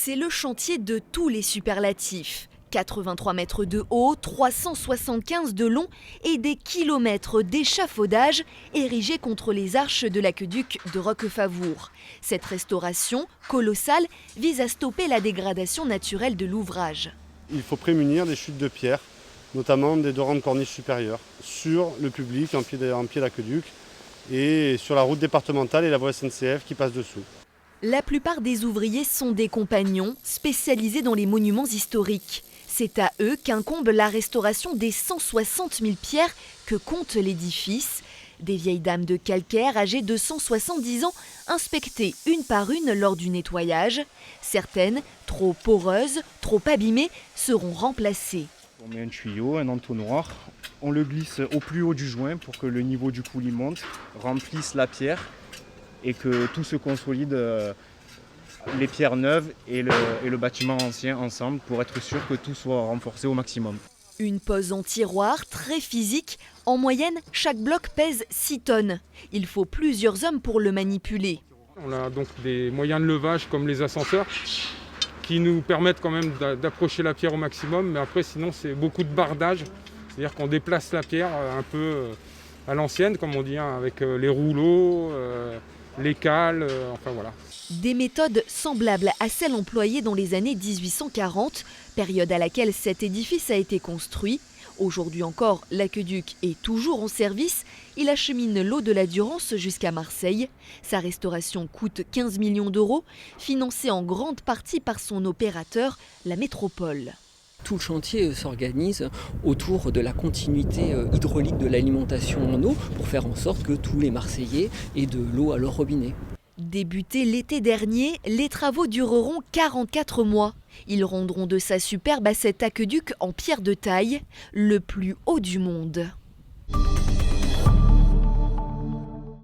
C'est le chantier de tous les superlatifs. 83 mètres de haut, 375 de long et des kilomètres d'échafaudage érigés contre les arches de l'aqueduc de Roquefavour. Cette restauration colossale vise à stopper la dégradation naturelle de l'ouvrage. Il faut prémunir des chutes de pierre, notamment des 2 rangs de corniche supérieures, sur le public en pied d'aqueduc et sur la route départementale et la voie SNCF qui passe dessous. La plupart des ouvriers sont des compagnons spécialisés dans les monuments historiques. C'est à eux qu'incombe la restauration des 160 000 pierres que compte l'édifice. Des vieilles dames de calcaire âgées de 170 ans inspectées une par une lors du nettoyage. Certaines, trop poreuses, trop abîmées, seront remplacées. On met un tuyau, un entonnoir, on le glisse au plus haut du joint pour que le niveau du coulis monte, remplisse la pierre et que tout se consolide, les pierres neuves et le bâtiment ancien ensemble pour être sûr que tout soit renforcé au maximum. Une pose en tiroir très physique. En moyenne, chaque bloc pèse 6 tonnes. Il faut plusieurs hommes pour le manipuler. On a donc des moyens de levage comme les ascenseurs qui nous permettent quand même d'approcher la pierre au maximum. Mais après, sinon, c'est beaucoup de bardage. C'est-à-dire qu'on déplace la pierre un peu à l'ancienne, comme on dit, hein, avec les rouleaux, les cales, enfin voilà. Des méthodes semblables à celles employées dans les années 1840, période à laquelle cet édifice a été construit. Aujourd'hui encore, l'aqueduc est toujours en service. Il achemine l'eau de la Durance jusqu'à Marseille. Sa restauration coûte 15 millions d'euros, financée en grande partie par son opérateur, la métropole. Tout le chantier s'organise autour de la continuité hydraulique de l'alimentation en eau pour faire en sorte que tous les Marseillais aient de l'eau à leur robinet. Débutés l'été dernier, les travaux dureront 44 mois. Ils rendront de sa superbe à cet aqueduc en pierre de taille, le plus haut du monde.